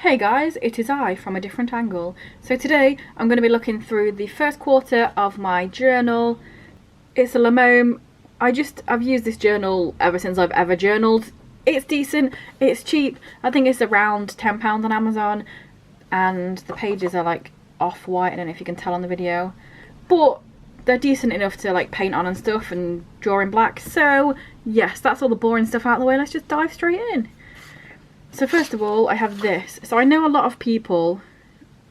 Hey guys, it is I from a different angle. So today I'm going to be looking through the first quarter of my journal. It's a Lamome. I've used this journal ever since I've ever journaled. It's decent, it's cheap. I think it's around £10 on Amazon, and the pages are like off-white. I don't know if you can tell on the video, but they're decent enough to like paint on and stuff and draw in black. So yes, that's all the boring stuff out of the way. Let's just dive straight in. So first of all, I have this. So I know a lot of people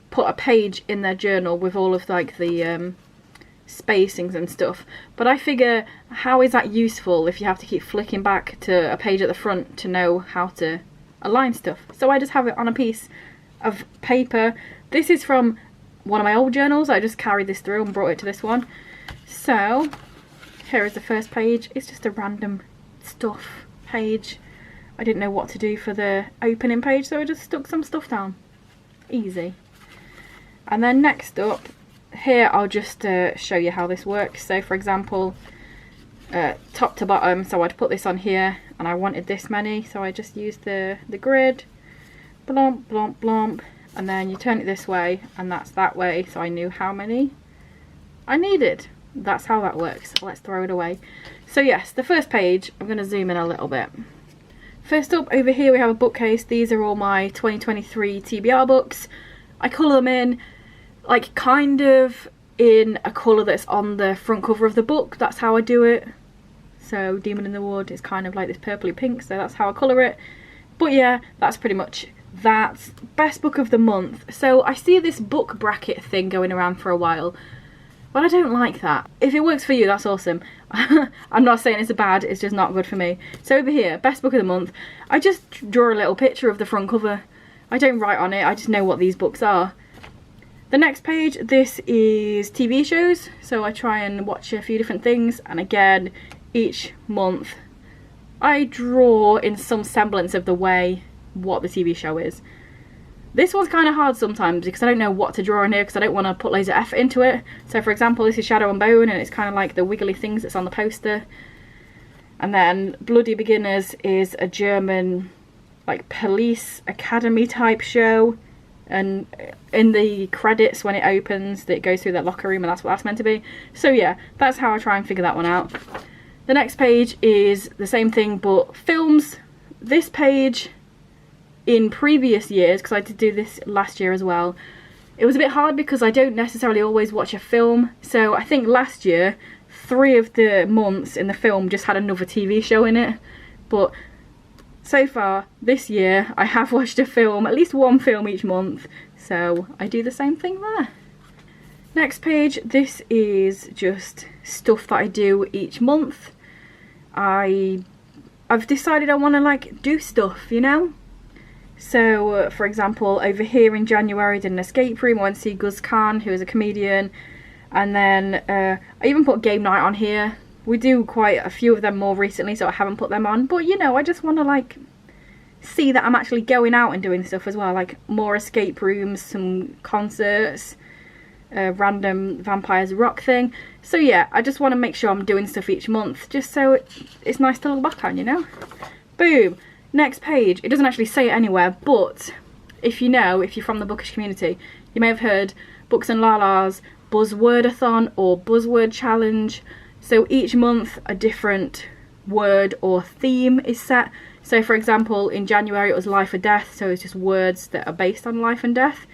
put a page in their journal with all of like the spacings and stuff, but I figure, how is that useful if you have to keep flicking back to a page at the front to know how to align stuff? So I just have it on a piece of paper. This is from one of my old journals. I just carried this through and brought it to this one. So here is the first page. It's just a random stuff page. I didn't know what to do for the opening page, so I just stuck some stuff down. Easy. And then next up, here I'll just show you how this works. So for example, top to bottom, so I'd put this on here and I wanted this many, so I just used the grid, blomp, blomp, blomp, and then you turn it this way and that's that way, so I knew how many I needed. That's how that works. Let's throw it away. So yes, the first page, I'm going to zoom in a little bit. First up, over here we have a bookcase. These are all my 2023 TBR books. I colour them in, like kind of in a colour that's on the front cover of the book. That's how I do it. So Demon in the Wood is kind of like this purpley pink, so that's how I colour it. But yeah, that's pretty much that. Best book of the month. So I see this book bracket thing going around for a while, but I don't like that. If it works for you, that's awesome. I'm not saying it's bad, it's just not good for me. So over here, best book of the month, I just draw a little picture of the front cover. I don't write on it, I just know what these books are. The next page, this is TV shows. So I try and watch a few different things, and again, each month I draw in some semblance of the way what the TV show is. This one's kind of hard sometimes because I don't know what to draw in here because I don't want to put loads of effort into it. So for example, this is Shadow and Bone, and it's kind of like the wiggly things that's on the poster. And then Bloody Beginners is a German like police academy type show, and in the credits when it opens it goes through that locker room, and that's what that's meant to be. So yeah, that's how I try and figure that one out. The next page is the same thing but films. This page, in previous years, because I did do this last year as well, it was a bit hard because I don't necessarily always watch a film. So I think last year 3 of the months in the film just had another TV show in it, but so far this year I have watched a film, at least one film each month, so I do the same thing there. Next page, this is just stuff that I do each month. I've decided I want to like do stuff, you know. So for example, over here in January I did an escape room. I went to see Guz Khan, who is a comedian, and then I even put game night on here. We do quite a few of them more recently, so I haven't put them on, but you know, I just want to like see that I'm actually going out and doing stuff as well, like more escape rooms, some concerts, a random vampires rock thing. So yeah, I just want to make sure I'm doing stuff each month, just so it's nice to look back on, you know. Boom. Next page, it doesn't actually say it anywhere, but if you're from the bookish community, you may have heard Books and Lala's Buzzwordathon or Buzzword Challenge. So each month a different word or theme is set. So for example, in January it was life or death, so it's just words that are based on life and death.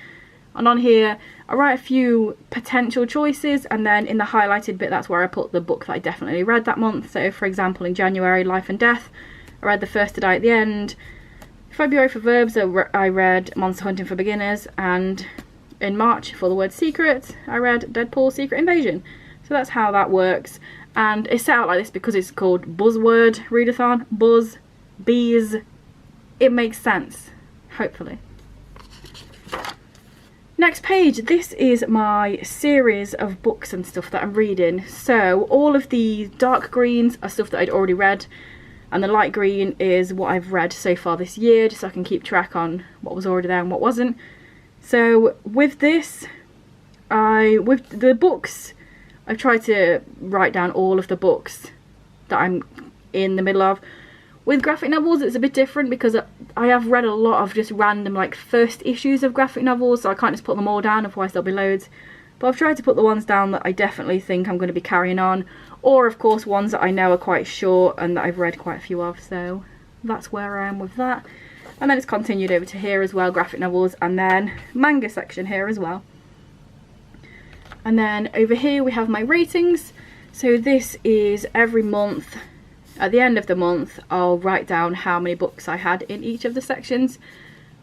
And on here I write a few potential choices, and then in the highlighted bit that's where I put the book that I definitely read that month. So for example, in January, life and death, I read The First to Die at the End. February for verbs, I read Monster Hunting for Beginners, and in March for the word secret, I read Deadpool Secret Invasion. So that's how that works, and it's set out like this because it's called Buzzword Readathon. Buzz, bees, it makes sense, hopefully. Next page, this is my series of books and stuff that I'm reading. So all of the dark greens are stuff that I'd already read, and the light green is what I've read so far this year, just so I can keep track on what was already there and what wasn't. So with this, with the books, I've tried to write down all of the books that I'm in the middle of. With graphic novels it's a bit different because I have read a lot of just random like first issues of graphic novels, so I can't just put them all down, otherwise there'll be loads. But I've tried to put the ones down that I definitely think I'm going to be carrying on, or of course ones that I know are quite short and that I've read quite a few of, so that's where I am with that. And then it's continued over to here as well, graphic novels, and then manga section here as well. And then over here we have my ratings. So this is every month, at the end of the month, I'll write down how many books I had in each of the sections.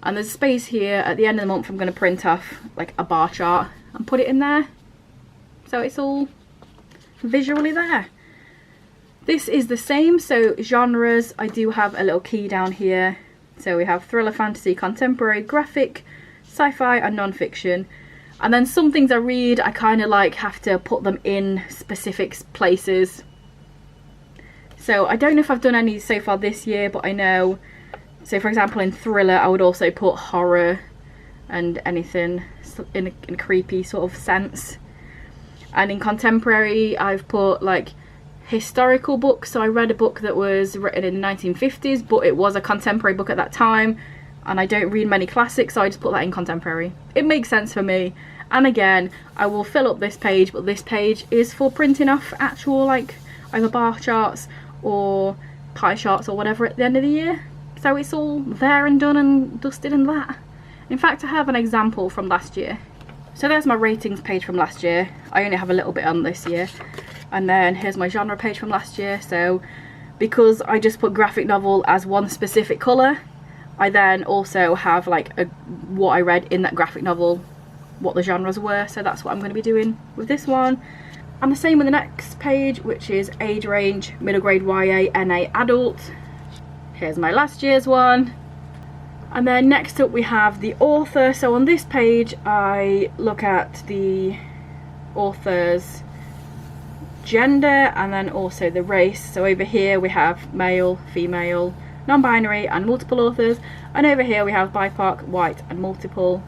And there's a space here at the end of the month I'm going to print off like a bar chart and put it in there, so it's all visually there. This is the same, so genres, I do have a little key down here. So we have thriller, fantasy, contemporary, graphic, sci-fi and non-fiction. And then some things I read, I kind of like have to put them in specific places. So I don't know if I've done any so far this year, but I know, so for example in thriller I would also put horror and anything in a creepy sort of sense. And in contemporary I've put like historical books, so I read a book that was written in the 1950s, but it was a contemporary book at that time, and I don't read many classics, so I just put that in contemporary. It makes sense for me. And again, I will fill up this page, but this page is for printing off actual like either bar charts or pie charts or whatever at the end of the year. So it's all there and done and dusted and that. In fact, I have an example from last year. So there's my ratings page from last year. I only have a little bit on this year. And then here's my genre page from last year. So because I just put graphic novel as one specific colour, I then also have like what I read in that graphic novel, what the genres were. So that's what I'm going to be doing with this one. And the same with the next page, which is age range, middle grade YA, NA adult. Here's my last year's one. And then next up we have the author. So on this page I look at the author's gender and then also the race. So over here we have male, female, non-binary and multiple authors, and over here we have BIPOC, white and multiple.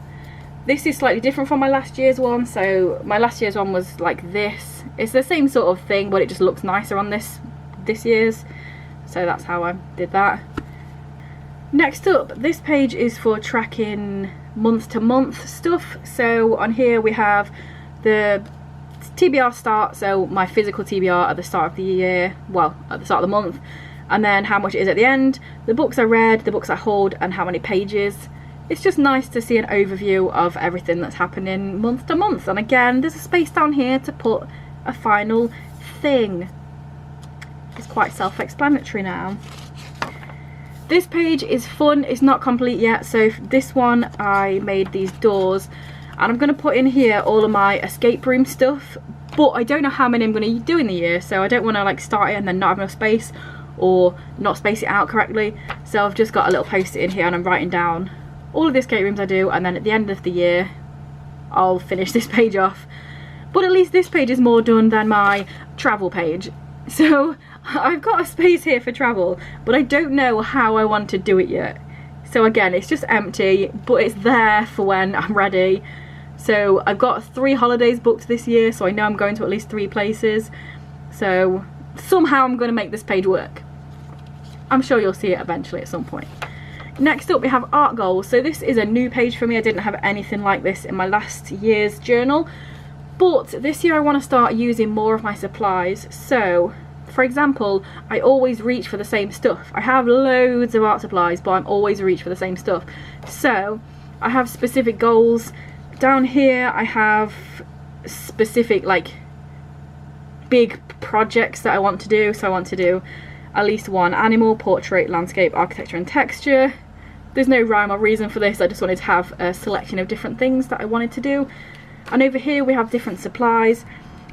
This is slightly different from my last year's one. So my last year's one was like this. It's the same sort of thing, but it just looks nicer on this year's. So that's how I did that. Next up, this page is for tracking month to month stuff. So on here we have the TBR start, so my physical TBR at the start of the year, well at the start of the month, and then how much it is at the end, the books I read, the books I hold and how many pages. It's just nice to see an overview of everything that's happening month to month. And again, there's a space down here to put a final thing. It's quite self-explanatory now. This page is fun, it's not complete yet. So this one I made these doors and I'm going to put in here all of my escape room stuff, but I don't know how many I'm going to do in the year, so I don't want to like start it and then not have enough space or not space it out correctly. So I've just got a little post-it in here and I'm writing down all of the escape rooms I do, and then at the end of the year I'll finish this page off. But at least this page is more done than my travel page. So I've got a space here for travel, but I don't know how I want to do it yet. So again, it's just empty, but it's there for when I'm ready. So I've got 3 holidays booked this year, so I know I'm going to at least 3 places. So somehow I'm going to make this page work. I'm sure you'll see it eventually at some point. Next up we have art goals. So this is a new page for me. I didn't have anything like this in my last year's journal. But this year I want to start using more of my supplies. So, for example, I always reach for the same stuff. I have loads of art supplies, but I'm always reach for the same stuff. So, I have specific goals. Down here I have specific, like, big projects that I want to do. So I want to do at least one animal, portrait, landscape, architecture and texture. There's no rhyme or reason for this. I just wanted to have a selection of different things that I wanted to do. And over here we have different supplies,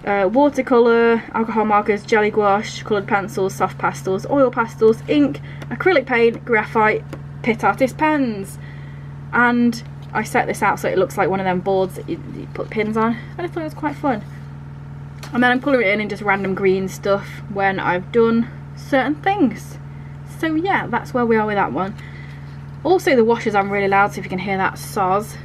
watercolour, alcohol markers, jelly gouache, coloured pencils, soft pastels, oil pastels, ink, acrylic paint, graphite, Pit Artist pens. And I set this out so it looks like one of them boards that you put pins on, and I thought it was quite fun. And then I'm colouring it in just random green stuff when I've done certain things. So yeah, that's where we are with that one. Also the washer's on really loud, so if you can hear that soz.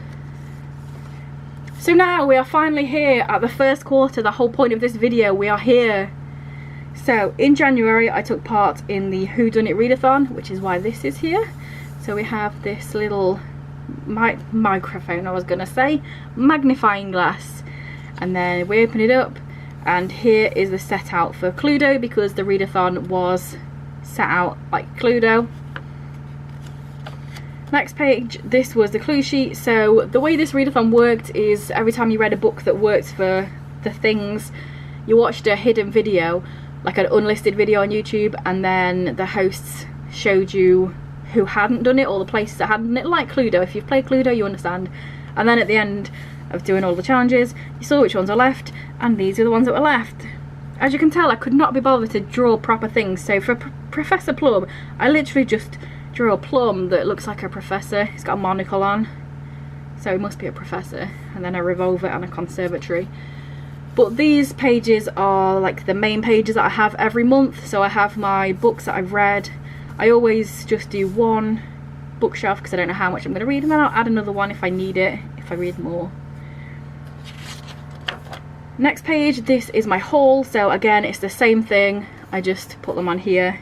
So now we are finally here at the first quarter. The whole point of this video, we are here. So in January I took part in the Whodunit Readathon, which is why this is here. So we have this little microphone, I was gonna say, magnifying glass, and then we open it up and here is the set out for Cluedo, because the readathon was set out like Cluedo. Next page, this was the clue sheet. So the way this readathon worked is every time you read a book that worked for the things, you watched a hidden video, like an unlisted video on YouTube, and then the hosts showed you who hadn't done it, or the places that hadn't done it, like Cluedo. If you've played Cluedo, you understand. And then at the end of doing all the challenges, you saw which ones were left, and these are the ones that were left. As you can tell, I could not be bothered to draw proper things, so for Professor Plum, I literally just drew a plum that looks like a professor. He's got a monocle on, so he must be a professor, and then a revolver and a conservatory. But these pages are like the main pages that I have every month, so I have my books that I've read. I always just do one bookshelf because I don't know how much I'm going to read, and then I'll add another one if I need it, if I read more. Next page, this is my haul. So again, it's the same thing, I just put them on here,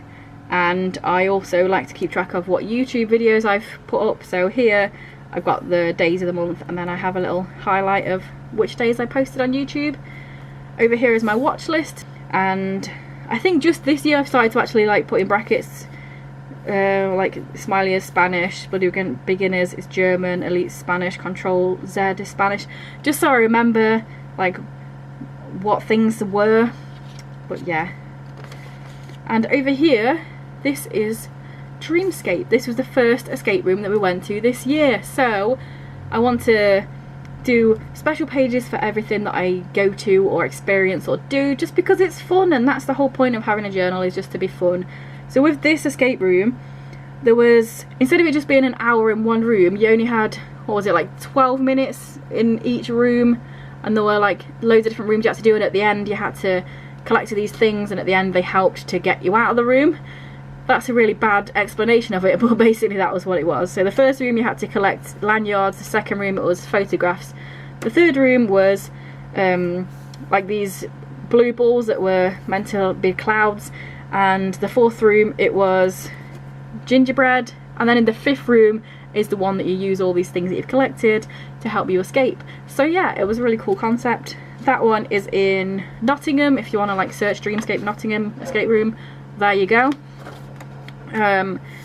and I also like to keep track of what YouTube videos I've put up. So here I've got the days of the month, and then I have a little highlight of which days I posted on YouTube. Over here is my watch list, and I think just this year I've started to actually like put in brackets, like Smiley is Spanish, Bloody Beginners is German, Elite Spanish, Control Z is Spanish, just so I remember like what things were. But yeah. And over here, this is Dreamscape. This was the first escape room that we went to this year, so I want to do special pages for everything that I go to or experience or do, just because it's fun, and that's the whole point of having a journal, is just to be fun. So with this escape room, there was, instead of it just being an hour in one room, you only had, what was it, like 12 minutes in each room, and there were like loads of different rooms you had to do, and at the end you had to collect these things, and at the end they helped to get you out of the room. That's a really bad explanation of it, but basically that was what it was. So the first room you had to collect lanyards, the second room it was photographs, the third room was like these blue balls that were meant to be clouds, and the fourth room it was gingerbread, and then in the fifth room is the one that you use all these things that you've collected to help you escape. So yeah, it was a really cool concept. That one is in Nottingham. If you want to like search Dreamscape Nottingham escape room, there you go.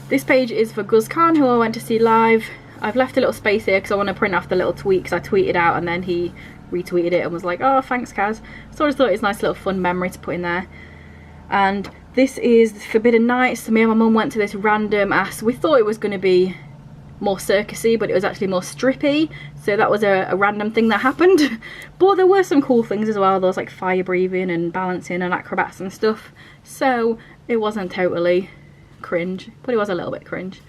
This page is for Guz Khan, who I went to see live. I've left a little space here because I want to print off the little tweet, because I tweeted out and then he retweeted it and was like, oh thanks Kaz. So I just thought it's a nice little fun memory to put in there. And this is Forbidden Nights. So me and my mum went to this random ass, we thought it was going to be more circusy, but it was actually more strippy, so that was a random thing that happened. But there were some cool things as well. There was like fire breathing and balancing and acrobats and stuff, so it wasn't totally cringe, but it was a little bit cringe.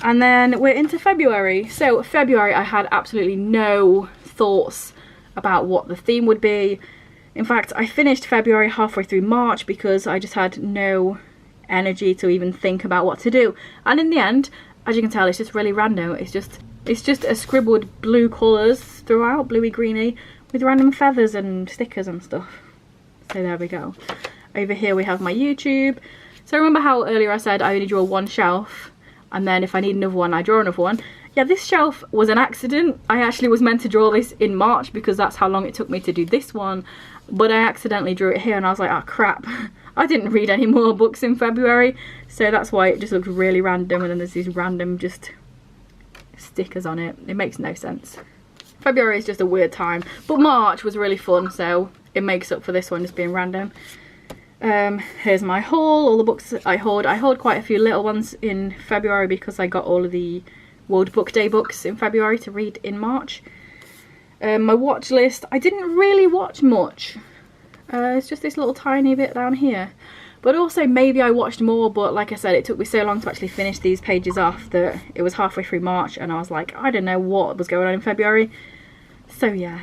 And then we're into February. So February I had absolutely no thoughts about what the theme would be. In fact, I finished February halfway through March because I just had no energy to even think about what to do, and in the end, as you can tell, it's just really random. It's just a scribbled blue colours throughout, bluey greeny, with random feathers and stickers and stuff. So there we go. Over here we have my YouTube. So remember how earlier I said I only draw one shelf, and then if I need another one I draw another one? Yeah, this shelf was an accident. I actually was meant to draw this in March because that's how long it took me to do this one, but I accidentally drew it here and I was like, oh crap, I didn't read any more books in February, so that's why it just looks really random, and then there's these random just stickers on it. It makes no sense. February is just a weird time, but March was really fun, so it makes up for this one just being random. Here's my haul, all the books I hauled. I hauled quite a few little ones in February because I got all of the World Book Day books in February to read in March. My watch list, I didn't really watch much. It's just this little tiny bit down here. But also maybe I watched more, but like I said, it took me so long to actually finish these pages off that it was halfway through March and I was like, I don't know what was going on in February. So yeah.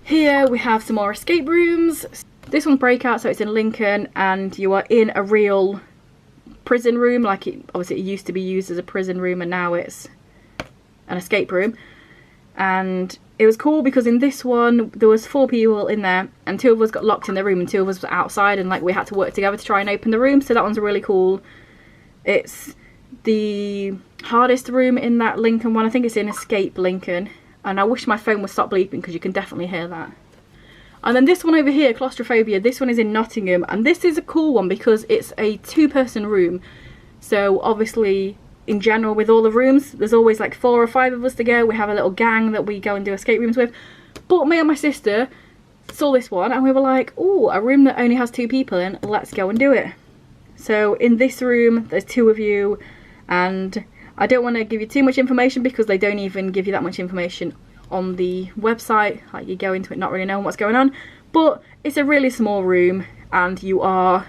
Here we have some more escape rooms. This one's Breakout, so it's in Lincoln, and you are in a real prison room. Like obviously it used to be used as a prison room and now it's an escape room. And it was cool because in this one there was 4 people in there, and 2 of us got locked in the room and 2 of us were outside, and like we had to work together to try and open the room. So that one's really cool. It's the hardest room in that Lincoln one. I think it's in Escape Lincoln, and I wish my phone would stop bleeping because you can definitely hear that. And then this one over here, Claustrophobia, this one is in Nottingham, and this is a cool one because it's a 2-person room. So obviously in general with all the rooms there's always like 4 or 5 of us to go. We have a little gang that we go and do escape rooms with, but me and my sister saw this one and we were like, oh, a room that only has 2 people in, let's go and do it. So in this room there's 2 of you, and I don't want to give you too much information because they don't even give you that much information on the website. Like, you go into it not really knowing what's going on, but it's a really small room and you are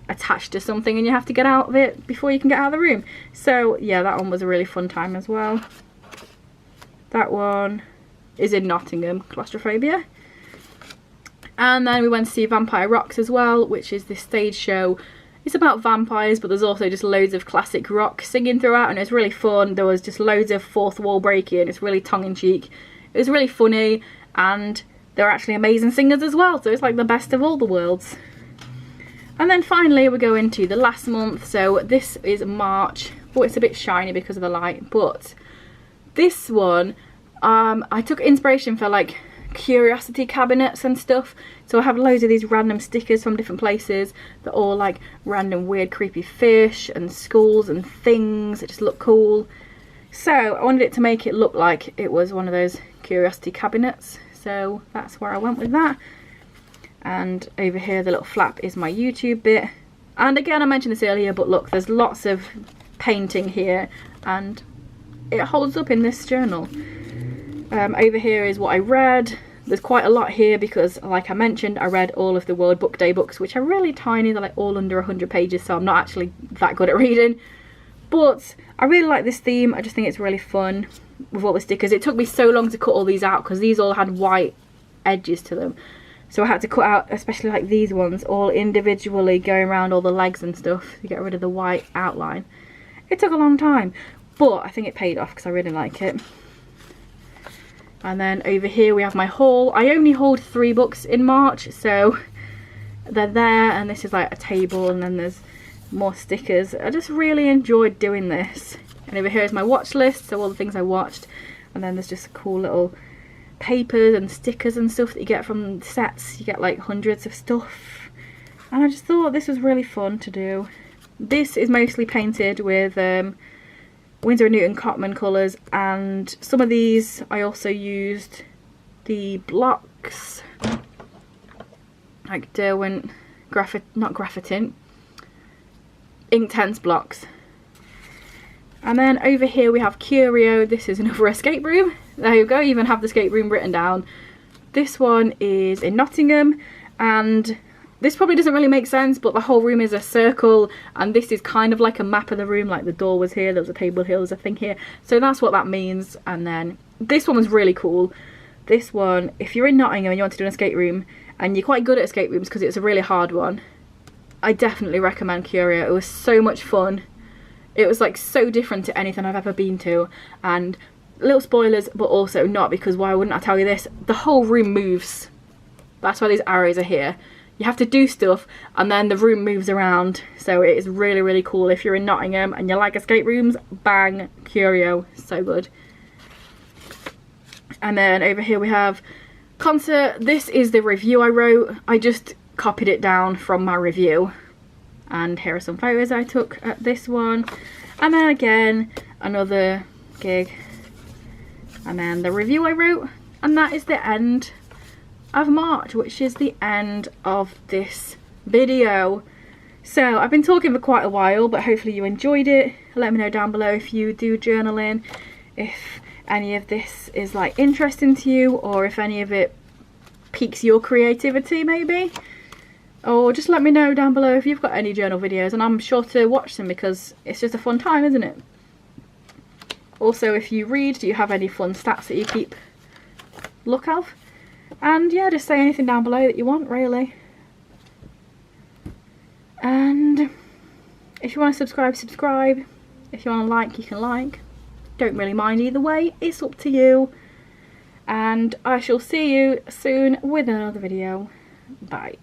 attached to something and you have to get out of it before you can get out of the room. So yeah, that one was a really fun time as well. That one is in Nottingham, Claustrophobia. And then we went to see Vampire Rocks as well, which is this stage show. It's about vampires, but there's also just loads of classic rock singing throughout, and it's really fun. There was just loads of fourth wall breaking. It's really tongue-in-cheek. It was really funny, and they're actually amazing singers as well, so it's like the best of all the worlds. And then finally we go into the last month, so this is March. Oh, it's a bit shiny because of the light, but this one, I took inspiration for like curiosity cabinets and stuff. So I have loads of these random stickers from different places that are all like random weird creepy fish and skulls and things that just look cool. So I wanted it to make it look like it was one of those curiosity cabinets, so that's where I went with that. And over here the little flap is my YouTube bit, and again I mentioned this earlier, but look, there's lots of painting here and it holds up in this journal. Over here is what I read. There's quite a lot here because, like I mentioned, I read all of the World Book Day books, which are really tiny. They're like all under 100 pages, so I'm not actually that good at reading. But I really like this theme. I just think it's really fun with all the stickers. It took me so long to cut all these out because these all had white edges to them. So I had to cut out, especially like these ones, all individually, going around all the legs and stuff to get rid of the white outline. It took a long time, but I think it paid off because I really like it. And then over here we have my haul. I only hauled 3 books in March, so they're there, and this is like a table, and then there's more stickers. I just really enjoyed doing this. And over here is my watch list, so all the things I watched, and then there's just cool little papers and stickers and stuff that you get from sets. You get like hundreds of stuff, and I just thought this was really fun to do. This is mostly painted with Winsor & Newton Cotman colours, and some of these I also used the blocks, like Derwent not Graphitint, Inktense blocks. And then over here we have Curio. This is another escape room. There you go, you even have the escape room written down. This one is in Nottingham, and this probably doesn't really make sense, but the whole room is a circle, and this is kind of like a map of the room. Like the door was here, there was a table here, there's a thing here, so that's what that means. And then this one was really cool. This one, if you're in Nottingham and you want to do an escape room and you're quite good at escape rooms because it's a really hard one, I definitely recommend Curio. It was so much fun. It was like so different to anything I've ever been to, and little spoilers, but also not, because why wouldn't I tell you this? The whole room moves. That's why these arrows are here. You have to do stuff and then the room moves around, so it is really, really cool. If you're in Nottingham and you like escape rooms, bang, Curio, so good. And then over here we have Concert. This is the review I wrote. I just copied it down from my review, and here are some photos I took at this one. And then again, another gig, and then the review I wrote. And that is the end of March, which is the end of this video. So I've been talking for quite a while, but hopefully you enjoyed it. Let me know down below if you do journaling, if any of this is like interesting to you, or if any of it piques your creativity maybe. Or just let me know down below if you've got any journal videos, and I'm sure to watch them because it's just a fun time, isn't it? Also, if you read, do you have any fun stats that you keep look of? And yeah, just say anything down below that you want, really. And if you want to subscribe, subscribe. If you want to like, you can like. don't really mind either way, it's up to you. And I shall see you soon with another video. Bye.